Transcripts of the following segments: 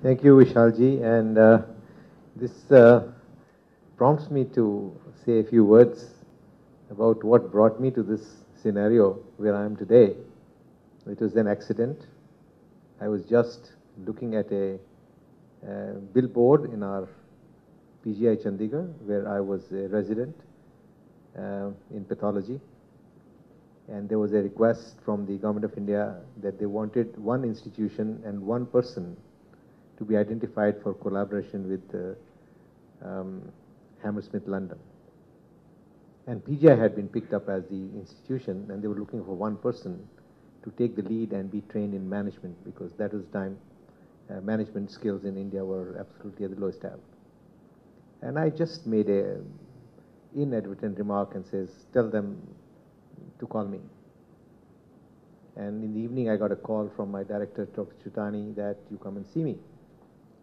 Thank you, Vishalji. And this prompts me to say a few words about what brought me to this scenario where I am today. It was an accident. I was just looking at a billboard in our PGI Chandigarh, where I was a resident in pathology. And there was a request from the Government of India that they wanted one institution and one person to be identified for collaboration with Hammersmith London. And PGI had been picked up as the institution, and they were looking for one person to take the lead and be trained in management, because that was the time management skills in India were absolutely at the lowest ebb. And I just made a inadvertent remark and says, tell them to call me. And in the evening, I got a call from my director, Dr. Chutani, that you come and see me.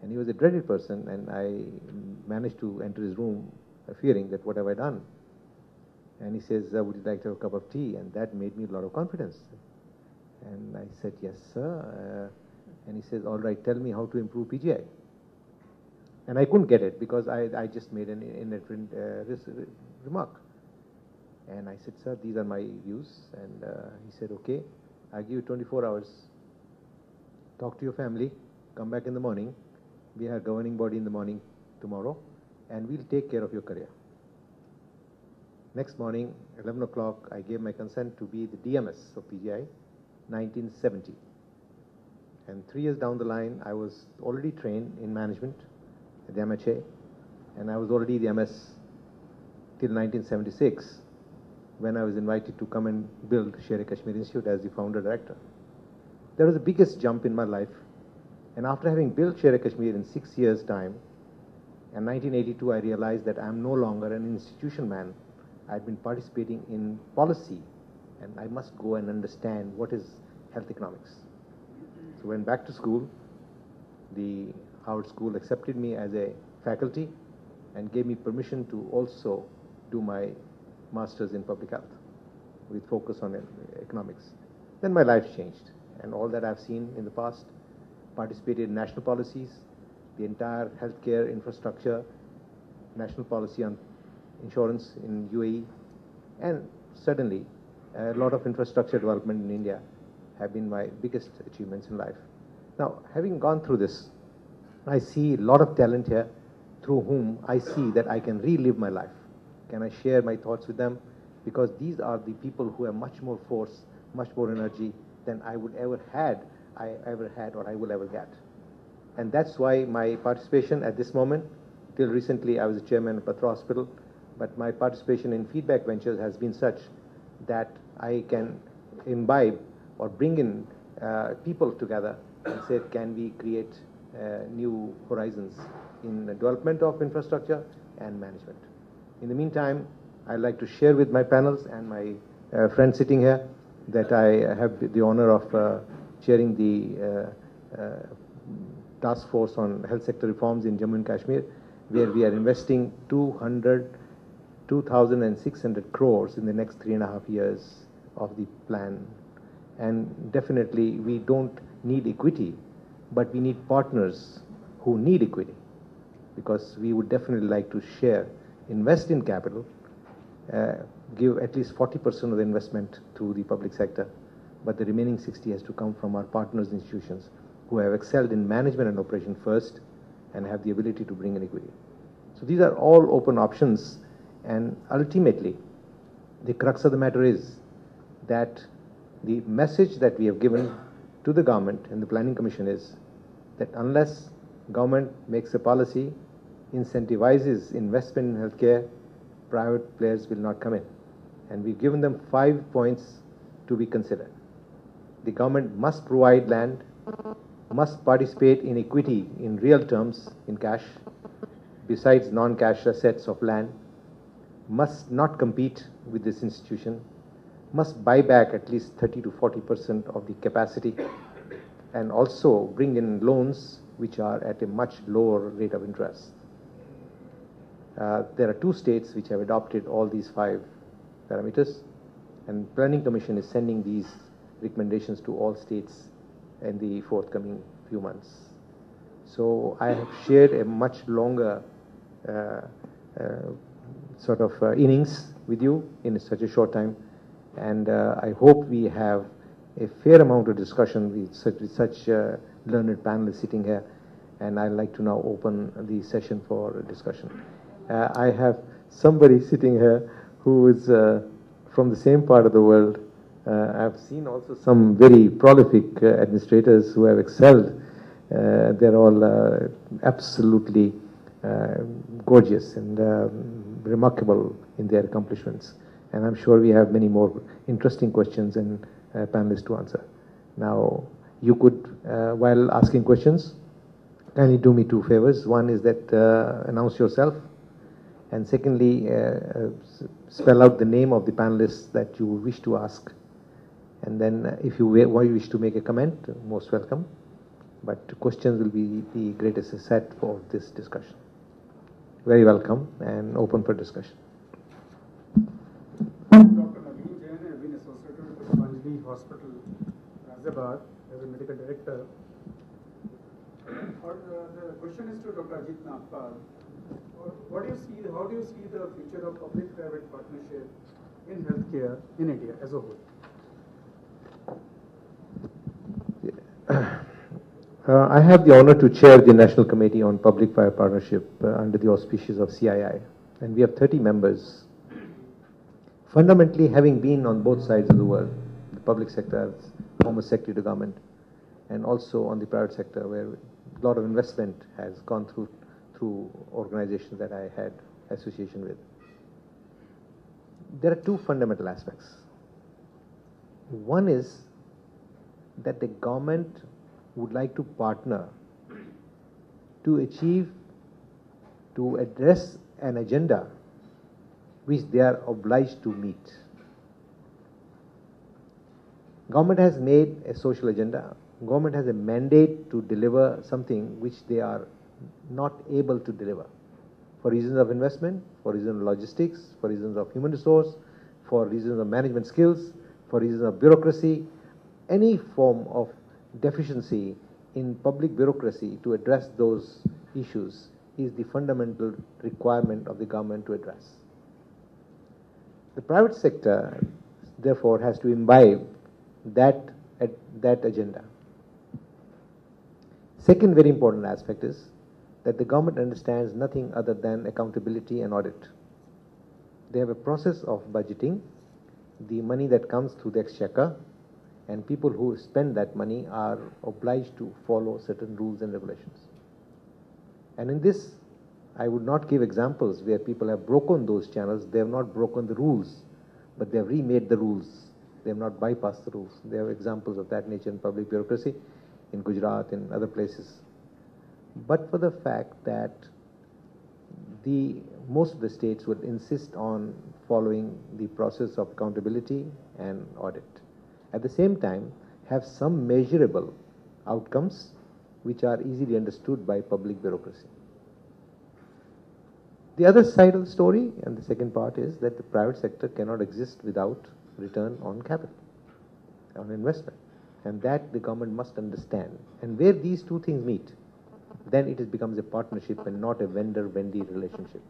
And he was a dreaded person, and I managed to enter his room fearing that what have I done? And he says, would you like to have a cup of tea? And that made me a lot of confidence. And I said, yes, sir. And he says, all right, tell me how to improve PGI. And I couldn't get it because I just made an inadvertent remark. And I said, sir, these are my views. And he said, okay, I'll give you 24 hours. Talk to your family. Come back in the morning. We have a governing body in the morning tomorrow. And we'll take care of your career. Next morning, 11 o'clock, I gave my consent to be the DMS of PGI, 1970. And 3 years down the line, I was already trained in management at the MHA. And I was already the MS till 1976, when I was invited to come and build Sher-e-Kashmir Institute as the founder director. That was the biggest jump in my life. And after having built Sher-e-Kashmir in 6 years' time, in 1982, I realized that I'm no longer an institution man. I'd been participating in policy, and I must go and understand what is health economics. So went back to school. The Howard School accepted me as a faculty and gave me permission to also do my master's in public health with focus on economics. Then my life changed, and all that I've seen in the past, participated in national policies, the entire healthcare infrastructure, national policy on insurance in UAE, and suddenly a lot of infrastructure development in India have been my biggest achievements in life. Now, having gone through this, I see a lot of talent here through whom I see that I can relive my life. Can I share my thoughts with them? Because these are the people who have much more force, much more energy than I ever had or I will ever get. And that's why my participation at this moment, till recently I was the chairman of Patra Hospital, but my participation in Feedback Ventures has been such that I can imbibe or bring in people together and say, can we create new horizons in the development of infrastructure and management. In the meantime, I'd like to share with my panels and my friends sitting here that I have the honor of chairing the task force on health sector reforms in Jammu and Kashmir, where we are investing 2,600 crores in the next 3.5 years of the plan. And definitely we don't need equity, but we need partners who need equity, because we would definitely like to share, invest in capital, give at least 40% of the investment to the public sector, but the remaining 60 has to come from our partners institutions who have excelled in management and operation first and have the ability to bring in equity. So these are all open options, and ultimately the crux of the matter is that the message that we have given to the government and the Planning Commission is that unless government makes a policy, incentivizes investment in healthcare, private players will not come in. And we've given them 5 points to be considered. The government must provide land, must participate in equity in real terms, in cash, besides non-cash assets of land, must not compete with this institution, must buy back at least 30 to 40% of the capacity, and also bring in loans which are at a much lower rate of interest. There are 2 states which have adopted all these 5 parameters, and Planning Commission is sending these recommendations to all states in the forthcoming few months. So I have shared a much longer sort of innings with you in such a short time, and I hope we have a fair amount of discussion with such learned panelists sitting here, and I'd like to now open the session for discussion. I have somebody sitting here who is from the same part of the world. I've seen also some very prolific administrators who have excelled. They're all absolutely gorgeous and remarkable in their accomplishments. And I'm sure we have many more interesting questions and panelists to answer. Now, you could, while asking questions, kindly do me two favors. One is that announce yourself, and secondly, spell out the name of the panelists that you wish to ask. And then if you wish to make a comment, most welcome. But questions will be the greatest asset for this discussion. Very welcome and open for discussion. Dr. Naveen Jain, I have been associated with the Panjbi Hospital, Razabad, as a medical director. The question is to Dr. Ajit Nagpal. How do you see the future of public-private partnership in healthcare in India as a whole? I have the honor to chair the National Committee on Public-Private Partnership under the auspices of CII, and we have 30 members. Fundamentally, having been on both sides of the world, the public sector as former secretary to government, and also on the private sector, where a lot of investment has gone through organizations that I had association with. There are two fundamental aspects. One is that the government would like to partner to address an agenda which they are obliged to meet. Government has made a social agenda. Government has a mandate to deliver something which they are not able to deliver for reasons of investment, for reasons of logistics, for reasons of human resource, for reasons of management skills, for reasons of bureaucracy. Any form of deficiency in public bureaucracy to address those issues is the fundamental requirement of the government to address. The private sector, therefore, has to imbibe that agenda. Second very important aspect is that the government understands nothing other than accountability and audit. They have a process of budgeting, the money that comes through the exchequer, and people who spend that money are obliged to follow certain rules and regulations. And in this, I would not give examples where people have broken those channels. They have not broken the rules, but they have remade the rules. They have not bypassed the rules. There are examples of that nature in public bureaucracy, in Gujarat, in other places. But for the fact that most of the states would insist on following the process of accountability and audit. At the same time, have some measurable outcomes which are easily understood by public bureaucracy. The other side of the story, and the second part, is that the private sector cannot exist without return on capital, on investment. And that the government must understand. And where these two things meet, then it becomes a partnership and not a vendor-vendee relationship.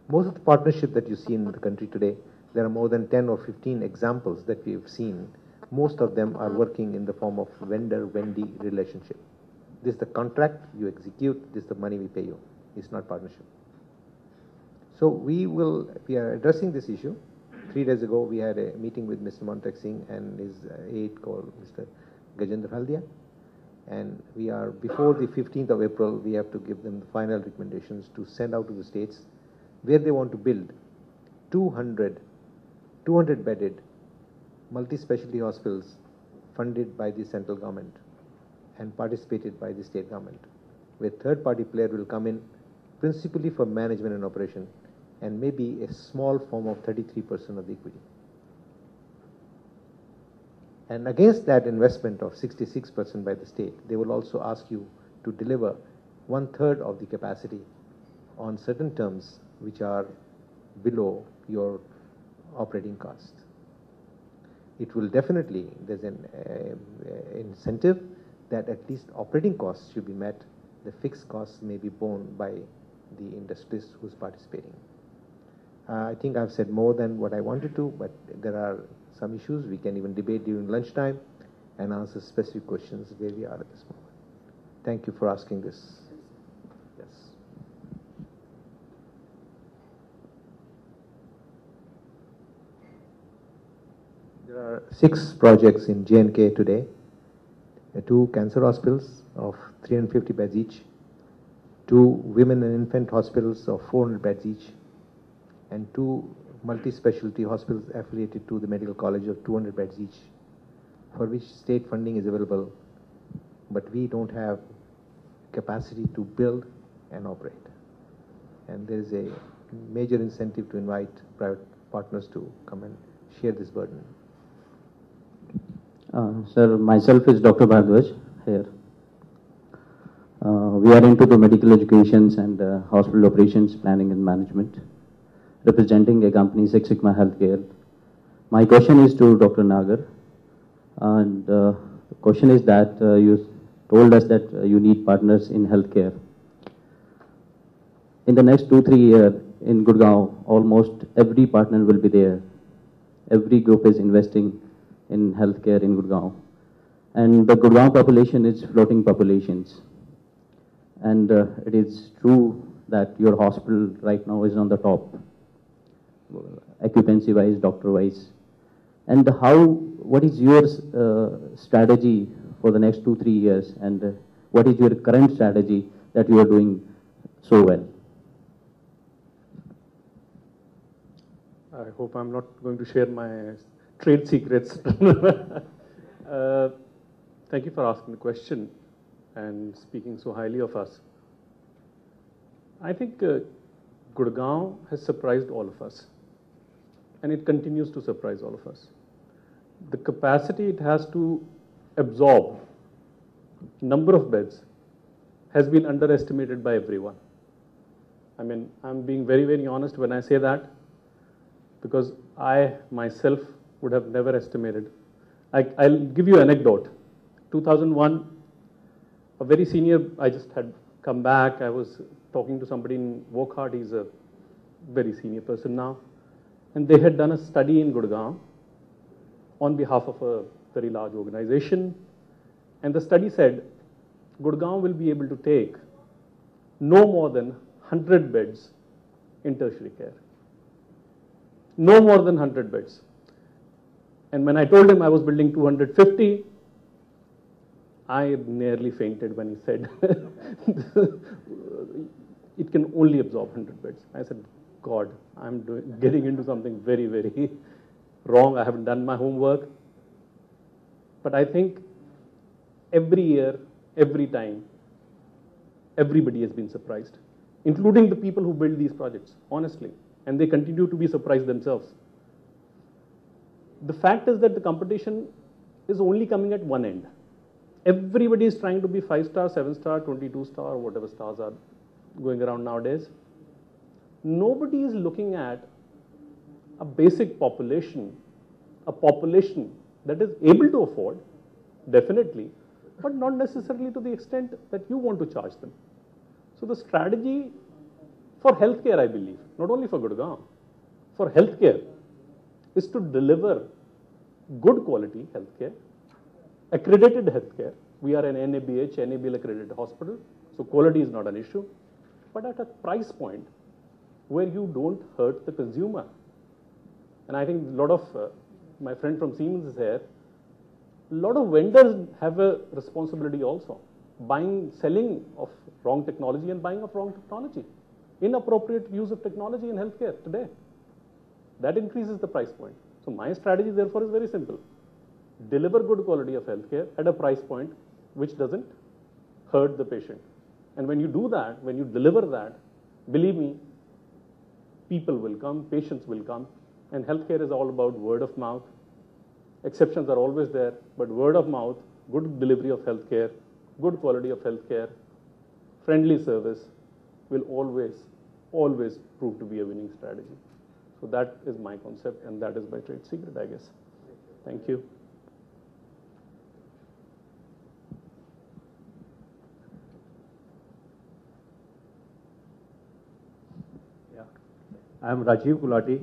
Most of the partnership that you see in the country today, there are more than 10 or 15 examples that we've seen. Most of them are working in the form of vendor-vendee relationship. This is the contract, you execute, this is the money we pay you. It's not partnership. So we are addressing this issue. 3 days ago, we had a meeting with Mr. Montek Singh and his aide called Mr. Gajendra Haldia. And we are, before the 15th of April, we have to give them the final recommendations to send out to the states where they want to build 200 bedded multi-specialty hospitals funded by the central government and participated by the state government, where third-party player will come in principally for management and operation, and maybe a small form of 33% of the equity. And against that investment of 66% by the state, they will also ask you to deliver 1/3 of the capacity on certain terms which are below your operating cost. It will definitely, there's an incentive that at least operating costs should be met, the fixed costs may be borne by the industries who's participating. I think I've said more than what I wanted to, but there are some issues we can even debate during lunchtime and answer specific questions where we are at this moment. Thank you for asking this. Yes. There are 6 projects in J&K today. 2 cancer hospitals of 350 beds each, 2 women and infant hospitals of 400 beds each, and 2 multi-specialty hospitals affiliated to the medical college of 200 beds each, for which state funding is available, but we don't have capacity to build and operate. And there is a major incentive to invite private partners to come and share this burden. Sir, myself is Dr. Bhardwaj here. We are into the medical educations and hospital operations planning and management, representing a company, Six Sigma Healthcare. My question is to Dr. Nagar, and the question is that you told us that you need partners in healthcare. In the next 2-3 years in Gurgaon, almost every partner will be there. Every group is investing in healthcare in Gurgaon. And the Gurgaon population is floating populations. And it is true that your hospital right now is on the top, occupancy-wise, doctor-wise. And what is your strategy for the next 2-3 years? And what is your current strategy that you are doing so well? I hope I'm not going to share my trade secrets. Thank you for asking the question and speaking so highly of us. I think Gurgaon has surprised all of us, and it continues to surprise all of us. The capacity it has to absorb, number of beds, has been underestimated by everyone. I mean, I'm being very, very honest when I say that, because I myself would have never estimated. I'll give you an anecdote. 2001, a very senior, I just had come back, I was talking to somebody in Wokhart, he's a very senior person now, and they had done a study in Gurgaon on behalf of a very large organization, and the study said Gurgaon will be able to take no more than 100 beds in tertiary care. No more than 100 beds. And when I told him I was building 250, I nearly fainted when he said it can only absorb 100 beds. I said, God, I'm getting into something very, very wrong. I haven't done my homework. But I think every year, every time, everybody has been surprised, including the people who build these projects, honestly. And they continue to be surprised themselves. The fact is that the competition is only coming at one end. Everybody is trying to be 5-star, 7-star, 22-star, whatever stars are going around nowadays. Nobody is looking at a basic population, a population that is able to afford, definitely, but not necessarily to the extent that you want to charge them. So the strategy for healthcare, I believe, not only for Gurgaon, for healthcare, is to deliver good quality healthcare, accredited healthcare. We are an NABH, NABL accredited hospital, so quality is not an issue, but at a price point where you don't hurt the consumer. And I think a lot of, my friend from Siemens is here, a lot of vendors have a responsibility also, selling of wrong technology and buying of wrong technology. Inappropriate use of technology in healthcare today. That increases the price point. So my strategy therefore is very simple. Deliver good quality of healthcare at a price point which doesn't hurt the patient. And when you do that, when you deliver that, believe me, people will come, patients will come, and healthcare is all about word of mouth. Exceptions are always there, but word of mouth, good delivery of healthcare, good quality of healthcare, friendly service will always prove to be a winning strategy. So that is my concept, and that is my trade secret, I guess. Thank you. I am Rajiv Gulati.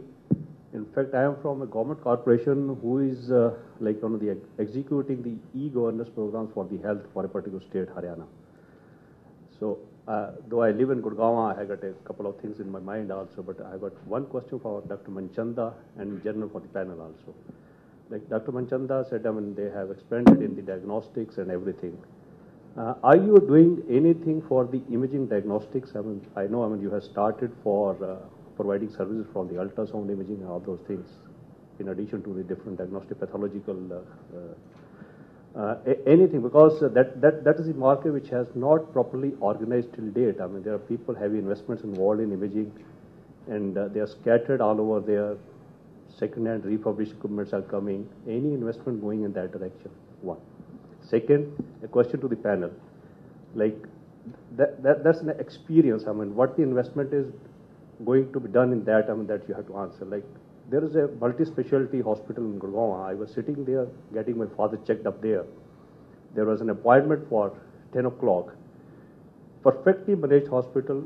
In fact, I am from a government corporation who is like one of the executing the e-governance programs for the health for a particular state, Haryana. So, though I live in Gurgaon, I got a couple of things in my mind also, but I got one question for Dr. Manchanda and in general for the panel also. Like Dr. Manchanda said, I mean, they have expanded in the diagnostics and everything. Are you doing anything for the imaging diagnostics? I mean, I know, you have started for providing services for the ultrasound imaging and all those things, in addition to the different diagnostic pathological anything, because that is a market which has not properly organized till date. I mean, there are people, heavy investments involved in imaging, and they are scattered all over there. Second-hand refurbished equipments are coming. Any investment going in that direction? One. Second, a question to the panel. Like, that's an experience. I mean, what the investment is going to be done in that, that you have to answer. Like, there is a multi-specialty hospital in Gurgaon. I was sitting there getting my father checked up there. There was an appointment for 10 o'clock. Perfectly managed hospital.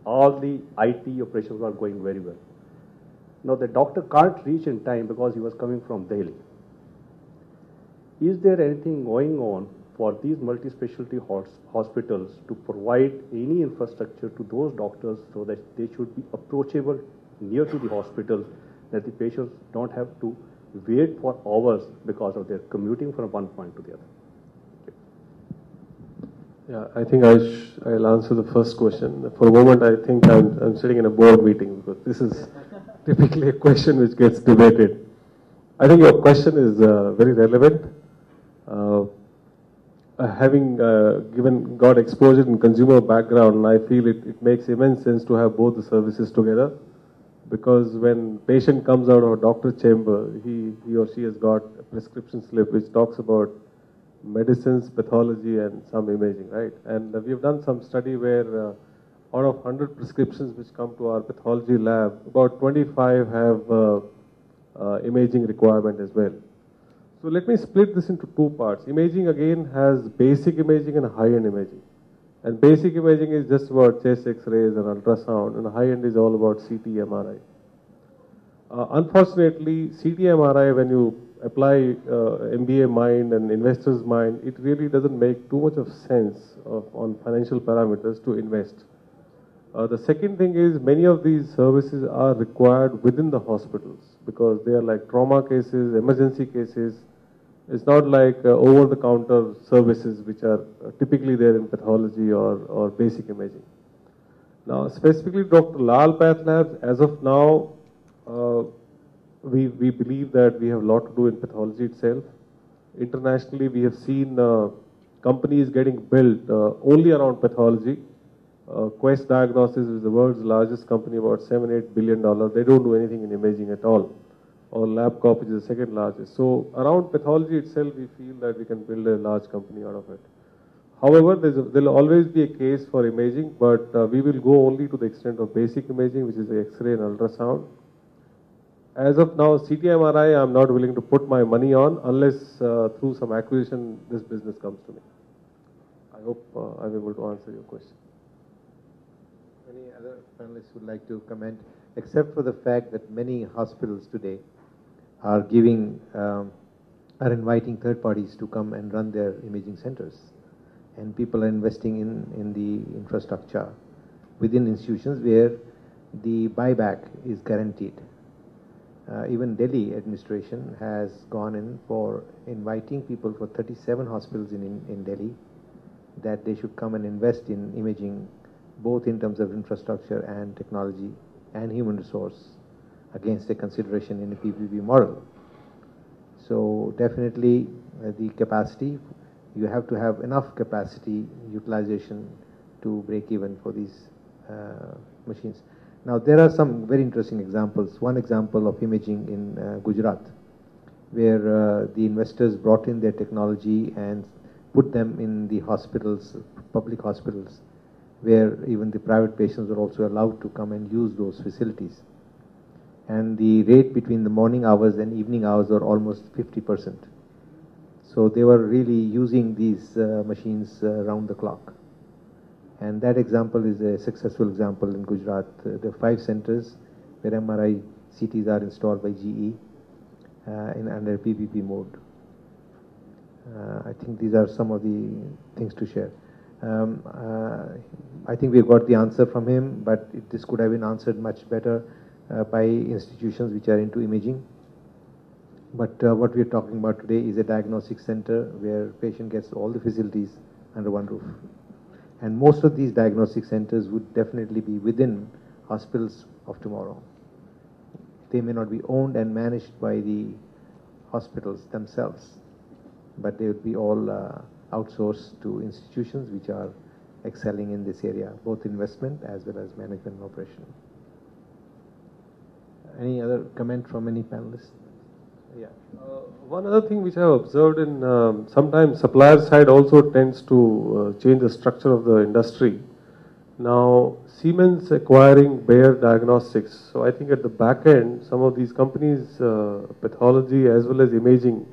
All the IT operations were going very well. Now, the doctor can't reach in time because he was coming from Delhi. Is there anything going on for these multi-specialty hospitals to provide any infrastructure to those doctors so that they should be approachable near to the hospital, that the patients don't have to wait for hours because of their commuting from one point to the other? Yeah, I think I'll answer the first question. For a moment, I think I'm sitting in a board meeting because this is typically a question which gets debated. I think your question is very relevant. Having got exposure in consumer background, I feel it makes immense sense to have both the services together, because when patient comes out of a doctor's chamber, he or she has got a prescription slip which talks about medicines, pathology, and some imaging, right? And we have done some study where out of 100 prescriptions which come to our pathology lab, about 25 have imaging requirement as well. So let me split this into two parts. Imaging again has basic imaging and high-end imaging. And basic imaging is just about chest X-rays and ultrasound, and high-end is all about CT, MRI. Unfortunately, CT, MRI, when you apply MBA mind and investor's mind, it really doesn't make too much of sense on financial parameters to invest. The second thing is many of these services are required within the hospitals because they are like trauma cases, emergency cases. It's not like over-the-counter services which are typically there in pathology or basic imaging. Now, specifically Dr. Lal Path Labs, as of now, we believe that we have a lot to do in pathology itself. Internationally, we have seen companies getting built only around pathology. Quest Diagnostics is the world's largest company, about $7-8 billion. They don't do anything in imaging at all. Or LabCorp is the second largest. So around pathology itself, we feel that we can build a large company out of it. However, there will always be a case for imaging, but we will go only to the extent of basic imaging, which is the X-ray and ultrasound. As of now, CT MRI, I'm not willing to put my money on unless through some acquisition this business comes to me. I hope I'm able to answer your question. Any other panelists would like to comment? Except for the fact that many hospitals today are inviting third parties to come and run their imaging centers, and people are investing in the infrastructure within institutions where the buyback is guaranteed. Even Delhi administration has gone in for inviting people for 37 hospitals in Delhi that they should come and invest in imaging, both in terms of infrastructure and technology and human resource, against a consideration in a PPP model. So definitely the capacity, you have to have enough capacity utilization to break even for these machines. Now there are some very interesting examples. One example of imaging in Gujarat, where the investors brought in their technology and put them in the hospitals, public hospitals, where even the private patients are also allowed to come and use those facilities. And the rate between the morning hours and evening hours are almost 50%. So they were really using these machines round the clock. And that example is a successful example in Gujarat. There are 5 centers where MRI CTs are installed by GE in under PPP mode. I think these are some of the things to share. I think we got the answer from him, but this could have been answered much better by institutions which are into imaging. But what we are talking about today is a diagnostic center where patient gets all the facilities under one roof. And most of these diagnostic centers would definitely be within hospitals of tomorrow. They may not be owned and managed by the hospitals themselves, but they would be all outsourced to institutions which are excelling in this area, both investment as well as management and operation. Any other comment from any panelists? Yeah. One other thing which I have observed in sometimes supplier side also tends to change the structure of the industry. Now Siemens acquiring Bayer Diagnostics, so I think at the back end some of these companies, pathology as well as imaging,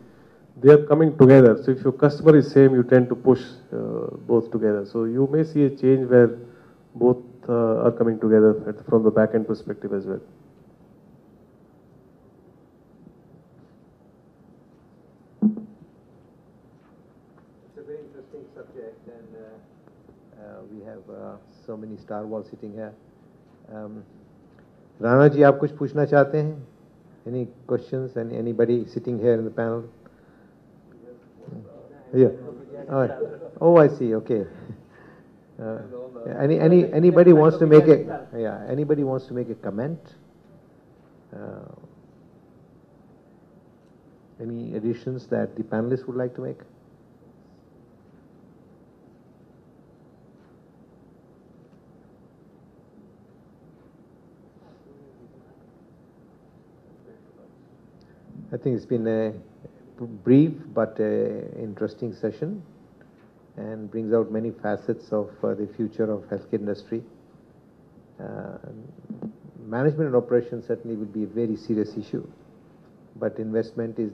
they are coming together. So if your customer is same, you tend to push both together. So you may see a change where both are coming together from the back end perspective as well. It's a very interesting subject, and we have so many star walls sitting here. Rana ji, आप कुछ पूछना चाहते हैं? Any questions? Anybody sitting here in the panel? Yeah. Oh, I see. Okay. Anybody wants to make a anybody wants to make a comment? Any additions that the panelists would like to make? I think it's been a brief but interesting session and brings out many facets of the future of healthcare industry. Management and operation certainly will be a very serious issue, but investment is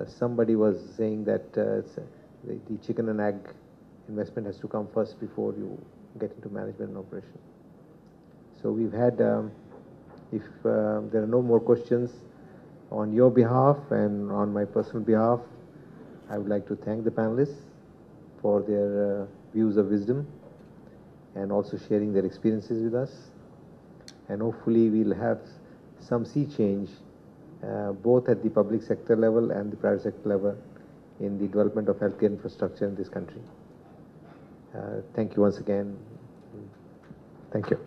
somebody was saying that the chicken and egg investment has to come first before you get into management and operation. So we've had, if there are no more questions, on your behalf and on my personal behalf, I would like to thank the panelists for their views of wisdom and also sharing their experiences with us. And hopefully we'll have some sea change both at the public sector level and the private sector level in the development of healthcare infrastructure in this country. Thank you once again. Thank you.